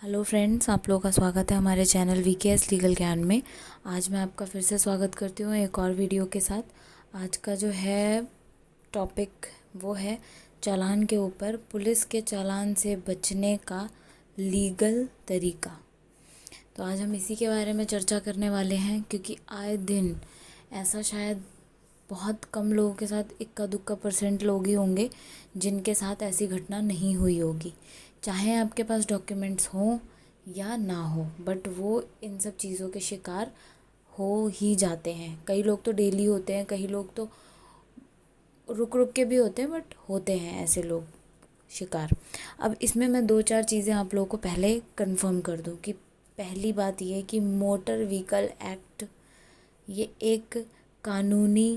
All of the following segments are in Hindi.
हेलो फ्रेंड्स, आप लोगों का स्वागत है हमारे चैनल वीकेएस लीगल ज्ञान में। आज मैं आपका फिर से स्वागत करती हूँ एक और वीडियो के साथ। आज का जो है टॉपिक वो है चालान के ऊपर, पुलिस के चालान से बचने का लीगल तरीका। तो आज हम इसी के बारे में चर्चा करने वाले हैं, क्योंकि आए दिन ऐसा शायद बहुत कम लोगों के साथ, इक्का दुक्का % लोग ही होंगे जिनके साथ ऐसी घटना नहीं हुई होगी। चाहे आपके पास डॉक्यूमेंट्स हों या ना हो, बट वो इन सब चीज़ों के शिकार हो ही जाते हैं। कई लोग तो डेली होते हैं, कई लोग तो रुक रुक के भी होते हैं, बट होते हैं ऐसे लोग शिकार। अब इसमें मैं 2-4 चीज़ें आप लोगों को पहले कंफर्म कर दूं कि पहली बात ये कि मोटर व्हीकल एक्ट ये एक कानूनी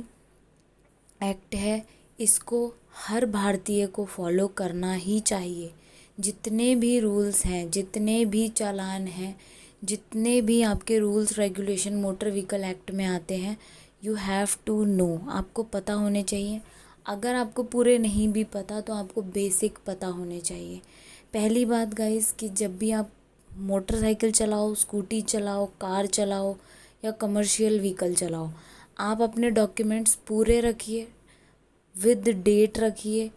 एक्ट है। इसको हर भारतीय को फॉलो करना ही चाहिए। जितने भी रूल्स हैं, जितने भी चालान हैं, जितने भी आपके rules regulation motor vehicle act में आते हैं, यू हैव टू नो, आपको पता होने चाहिए। अगर आपको पूरे नहीं भी पता तो आपको बेसिक पता होने चाहिए। पहली बात गाइस कि जब भी आप मोटरसाइकिल चलाओ, स्कूटी चलाओ, कार चलाओ या कमर्शियल व्हीकल चलाओ, आप अपने डॉक्यूमेंट्स पूरे रखिए, विद डेट रखिए।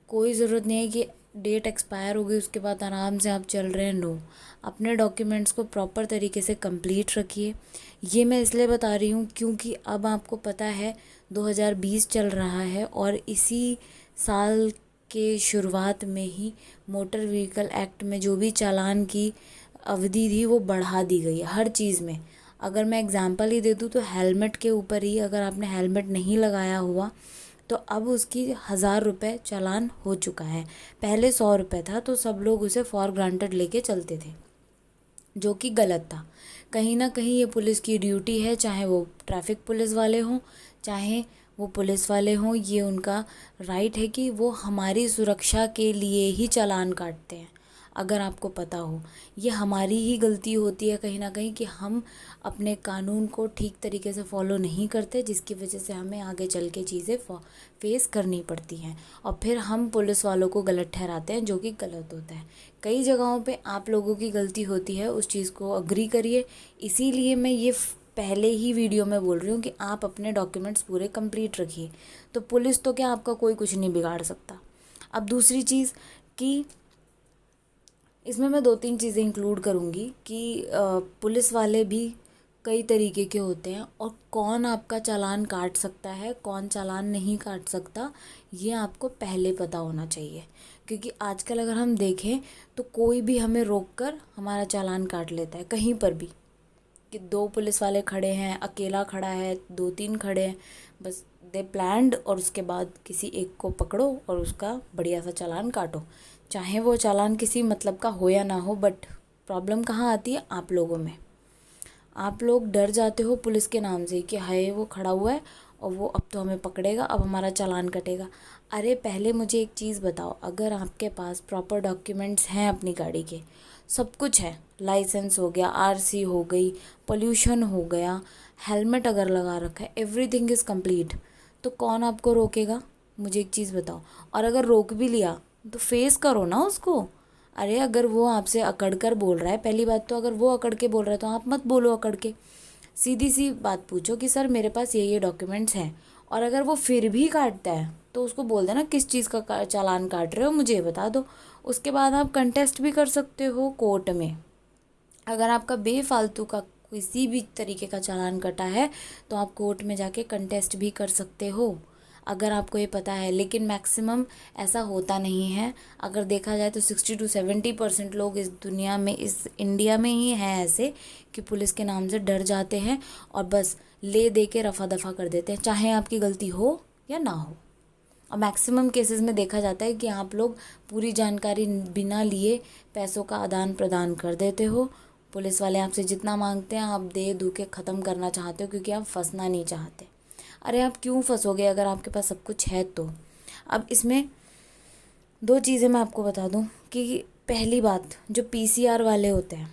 कोई ज़रूरत नहीं है कि डेट एक्सपायर हो गई उसके बाद आराम से आप चल रहे हैं। नो, अपने डॉक्यूमेंट्स को प्रॉपर तरीके से कंप्लीट रखिए। ये मैं इसलिए बता रही हूँ क्योंकि अब आपको पता है 2020 चल रहा है और इसी साल के शुरुआत में ही मोटर व्हीकल एक्ट में जो भी चालान की अवधि थी वो बढ़ा दी गई है हर चीज़ में। अगर मैं एग्जांपल ही दे दूँ तो हेलमेट के ऊपर ही, अगर आपने हेलमेट नहीं लगाया हुआ तो अब उसकी 1000 रुपये चालान हो चुका है। पहले 100 रुपये था, तो सब लोग उसे फॉर ग्रांटेड लेके चलते थे, जो कि गलत था। कहीं ना कहीं ये पुलिस की ड्यूटी है, चाहे वो ट्रैफिक पुलिस वाले हों, चाहे वो पुलिस वाले हों, ये उनका राइट है कि वो हमारी सुरक्षा के लिए ही चालान काटते हैं। अगर आपको पता हो, ये हमारी ही गलती होती है कहीं ना कहीं कि हम अपने कानून को ठीक तरीके से फॉलो नहीं करते, जिसकी वजह से हमें आगे चल के चीज़ें फेस करनी पड़ती हैं और फिर हम पुलिस वालों को गलत ठहराते हैं, जो कि गलत होता है। कई जगहों पे आप लोगों की गलती होती है, उस चीज़ को अग्री करिए। इसीलिए मैं ये पहले ही वीडियो में बोल रही हूँ कि आप अपने डॉक्यूमेंट्स पूरे कंप्लीट रखिए, तो पुलिस तो क्या, आपका कोई कुछ नहीं बिगाड़ सकता। अब दूसरी चीज़ कि इसमें मैं 2-3 चीज़ें इंक्लूड करूँगी कि पुलिस वाले भी कई तरीके के होते हैं और कौन आपका चालान काट सकता है, कौन चालान नहीं काट सकता, ये आपको पहले पता होना चाहिए। क्योंकि आजकल अगर हम देखें तो कोई भी हमें रोक कर हमारा चालान काट लेता है कहीं पर भी, कि 2 पुलिस वाले खड़े हैं, अकेला खड़ा है, 2-3 खड़े हैं, बस दे प्लान्ड, और उसके बाद किसी एक को पकड़ो और उसका बढ़िया सा चालान काटो। चाहे वो चालान किसी मतलब का हो या ना हो, बट प्रॉब्लम कहाँ आती है, आप लोगों में। आप लोग डर जाते हो पुलिस के नाम से कि हाय वो खड़ा हुआ है और वो अब तो हमें पकड़ेगा, अब हमारा चालान कटेगा। अरे पहले मुझे एक चीज़ बताओ, अगर आपके पास प्रॉपर डॉक्यूमेंट्स हैं अपनी गाड़ी के, सब कुछ है, लाइसेंस हो गया, आरसी हो गई, पोल्यूशन हो गया, हेलमेट अगर लगा रखा है, एवरीथिंग इज़ कंप्लीट, तो कौन आपको रोकेगा? मुझे एक चीज़ बताओ। और अगर रोक भी लिया तो फेस करो ना उसको। अरे अगर वो आपसे अकड़ कर बोल रहा है, पहली बात तो अगर वो अकड़ के बोल रहा है तो आप मत बोलो अकड़ के, सीधी सी बात पूछो कि सर मेरे पास ये डॉक्यूमेंट्स हैं। और अगर वो फिर भी काटता है तो उसको बोल देना किस चीज़ का चालान काट रहे हो, मुझे ये बता दो। उसके बाद आप कंटेस्ट भी कर सकते हो कोर्ट में। अगर आपका बेफालतू का किसी भी तरीके का चालान कटा है तो आप कोर्ट में जाके कंटेस्ट भी कर सकते हो, अगर आपको ये पता है। लेकिन मैक्सिमम ऐसा होता नहीं है। अगर देखा जाए तो 60-70% लोग इस दुनिया में, इस इंडिया में ही हैं ऐसे कि पुलिस के नाम से डर जाते हैं और बस ले दे के रफा दफा कर देते हैं, चाहे आपकी गलती हो या ना हो। और मैक्सिमम केसेस में देखा जाता है कि आप लोग पूरी जानकारी बिना लिए पैसों का आदान प्रदान कर देते हो। पुलिस वाले आपसे जितना मांगते हैं आप दे दू के ख़त्म करना चाहते हो, क्योंकि आप फंसना नहीं चाहते। अरे आप क्यों फंसोगे अगर आपके पास सब कुछ है तो। अब इसमें 2 चीज़ें मैं आपको बता दूं कि पहली बात, जो पीसीआर वाले होते हैं,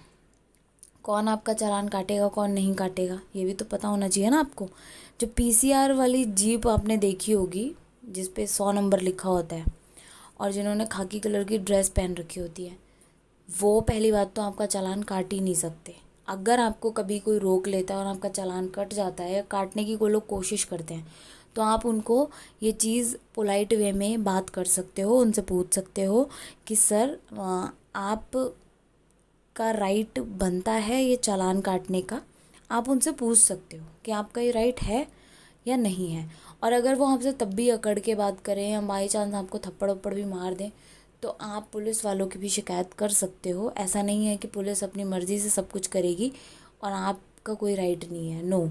कौन आपका चालान काटेगा कौन नहीं काटेगा ये भी तो पता होना चाहिए ना आपको। जो पीसीआर वाली जीप आपने देखी होगी जिस पे 100 नंबर लिखा होता है और जिन्होंने खाकी कलर की ड्रेस पहन रखी होती है, वो पहली बात तो आपका चालान काट ही नहीं सकते। अगर आपको कभी कोई रोक लेता है और आपका चालान कट जाता है, काटने की कोई लोग कोशिश करते हैं, तो आप उनको ये चीज़ पोलाइट वे में बात कर सकते हो, उनसे पूछ सकते हो कि सर आप का राइट बनता है ये चालान काटने का। आप उनसे पूछ सकते हो कि आपका ये राइट है या नहीं है। और अगर वो आपसे तब भी अकड़ के बात करें या बाई चांस आपको थप्पड़ वप्पड़ भी मार दें, तो आप पुलिस वालों की भी शिकायत कर सकते हो। ऐसा नहीं है कि पुलिस अपनी मर्ज़ी से सब कुछ करेगी और आपका कोई राइट नहीं है। नो,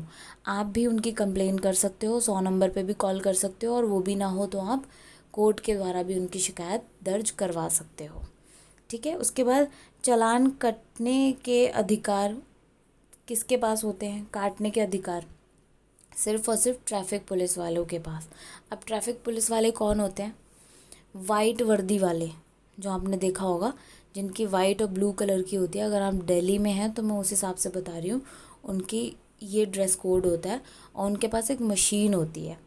आप भी उनकी कंप्लेन कर सकते हो, 100 नंबर पे भी कॉल कर सकते हो, और वो भी ना हो तो आप कोर्ट के द्वारा भी उनकी शिकायत दर्ज करवा सकते हो। ठीक है। उसके बाद चालान कटने के अधिकार किसके पास होते हैं? काटने के अधिकार सिर्फ और सिर्फ ट्रैफिक पुलिस वालों के पास। अब ट्रैफिक पुलिस वाले कौन होते हैं? वाइट वर्दी वाले, जो आपने देखा होगा, जिनकी वाइट और ब्लू कलर की होती है। अगर आप दिल्ली में हैं तो मैं उस हिसाब से बता रही हूँ, उनकी ये ड्रेस कोड होता है और उनके पास एक मशीन होती है।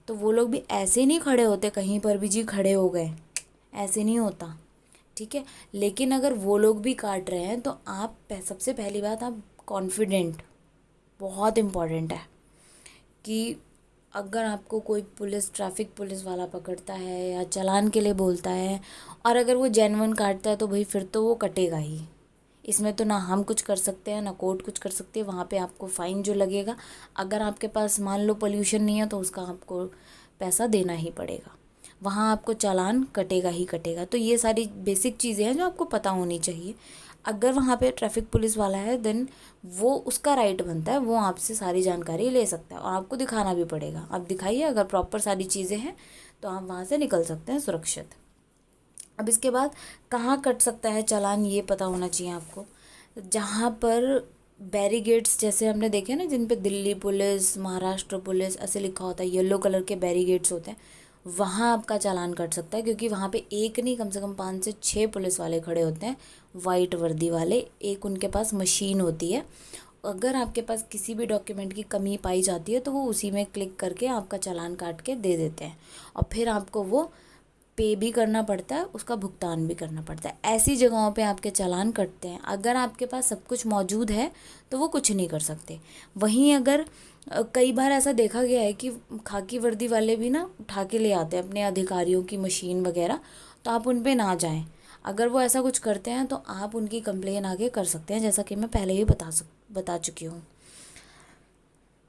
तो वो लोग भी ऐसे नहीं खड़े होते कहीं पर भी, जी खड़े हो गए, ऐसे नहीं होता। ठीक है। लेकिन अगर वो लोग भी काट रहे हैं तो आप सबसे पहली बात, आप कॉन्फिडेंट, बहुत इम्पॉर्टेंट है कि अगर आपको कोई ट्रैफिक पुलिस वाला पकड़ता है या चालान के लिए बोलता है, और अगर वो जेन्युइन काटता है, तो भाई फिर तो वो कटेगा ही। इसमें तो ना हम कुछ कर सकते हैं ना कोर्ट कुछ कर सकती है। वहाँ पे आपको फ़ाइन जो लगेगा, अगर आपके पास मान लो पोल्यूशन नहीं है तो उसका आपको पैसा देना ही पड़ेगा। वहाँ आपको चालान कटेगा ही कटेगा। तो ये सारी बेसिक चीज़ें हैं जो आपको पता होनी चाहिए। अगर वहाँ पे ट्रैफिक पुलिस वाला है, देन वो उसका राइट बनता है, वो आपसे सारी जानकारी ले सकता है और आपको दिखाना भी पड़ेगा। आप दिखाइए, अगर प्रॉपर सारी चीज़ें हैं तो आप वहाँ से निकल सकते हैं सुरक्षित। अब इसके बाद कहाँ कट सकता है चालान, ये पता होना चाहिए आपको। जहाँ पर बैरिगेट्स जैसे हमने देखे ना, जिन पे दिल्ली पुलिस, महाराष्ट्र पुलिस ऐसे लिखा होता है, येलो कलर के बैरिगेट्स होते हैं, वहाँ आपका चालान कट सकता है। क्योंकि वहाँ पे एक नहीं, कम से कम 5 से 6 पुलिस वाले खड़े होते हैं, वाइट वर्दी वाले। एक उनके पास मशीन होती है। अगर आपके पास किसी भी डॉक्यूमेंट की कमी पाई जाती है तो वो उसी में क्लिक करके आपका चालान काट के दे देते हैं, और फिर आपको वो पे भी करना पड़ता है, उसका भुगतान भी करना पड़ता है। ऐसी जगहों पे आपके चालान कटते हैं। अगर आपके पास सब कुछ मौजूद है तो वो कुछ नहीं कर सकते। वहीं अगर कई बार ऐसा देखा गया है कि खाकी वर्दी वाले भी ना उठा के ले आते हैं अपने अधिकारियों की मशीन वगैरह, तो आप उन पे ना जाएं। अगर वो ऐसा कुछ करते हैं तो आप उनकी कंप्लेन आगे कर सकते हैं, जैसा कि मैं पहले ही बता चुकी हूँ।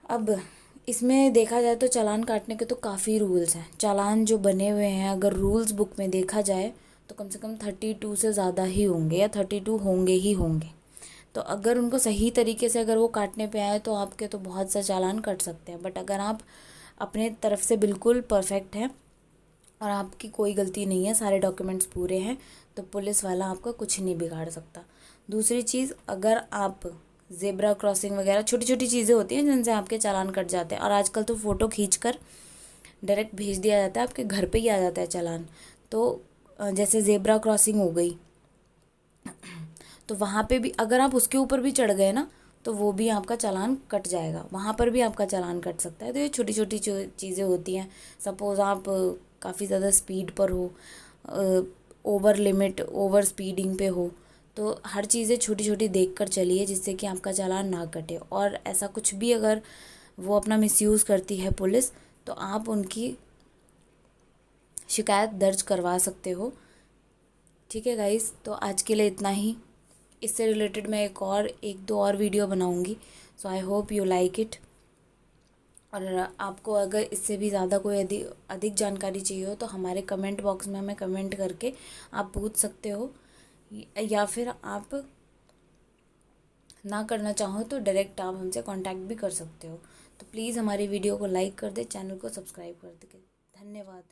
अब इसमें देखा जाए तो चालान काटने के तो काफ़ी रूल्स हैं। चालान जो बने हुए हैं, अगर रूल्स बुक में देखा जाए तो कम से कम 32 से ज़्यादा ही होंगे, या 32 होंगे ही होंगे। तो अगर उनको सही तरीके से अगर वो काटने पे आए तो आपके तो बहुत सा चालान कट सकते हैं। बट अगर आप अपने तरफ से बिल्कुल परफेक्ट हैं और आपकी कोई गलती नहीं है, सारे डॉक्यूमेंट्स पूरे हैं, तो पुलिस वाला आपका कुछ नहीं बिगाड़ सकता। दूसरी चीज़, अगर आप ज़ेब्रा क्रॉसिंग वगैरह छोटी छोटी चीज़ें होती हैं जिनसे आपके चालान कट जाते हैं, और आजकल तो फ़ोटो खींचकर डायरेक्ट भेज दिया जाता है, आपके घर पे ही आ जाता है चालान। तो जैसे ज़ेब्रा क्रॉसिंग हो गई, तो वहाँ पे भी अगर आप उसके ऊपर भी चढ़ गए ना, तो वो भी आपका चालान कट जाएगा, वहाँ पर भी आपका चालान कट सकता है। तो ये छोटी छोटी चीज़ें होती हैं। सपोज़ आप काफ़ी ज़्यादा स्पीड पर हो, ओवर लिमिट, ओवर स्पीडिंग पे हो, तो हर चीज़ें छोटी छोटी देख कर चलिए जिससे कि आपका चालान ना कटे। और ऐसा कुछ भी अगर वो अपना मिसयूज़ करती है पुलिस, तो आप उनकी शिकायत दर्ज करवा सकते हो। ठीक है गाइस, तो आज के लिए इतना ही। इससे रिलेटेड मैं एक दो और वीडियो बनाऊंगी। So I hope you like it. और आपको अगर इससे भी ज़्यादा कोई अधिक जानकारी चाहिए हो तो हमारे कमेंट बॉक्स में हमें कमेंट करके आप पूछ सकते हो, या फिर आप ना करना चाहो तो डायरेक्ट आप हमसे कांटेक्ट भी कर सकते हो। तो प्लीज़ हमारी वीडियो को लाइक कर दे, चैनल को सब्सक्राइब कर दे। धन्यवाद।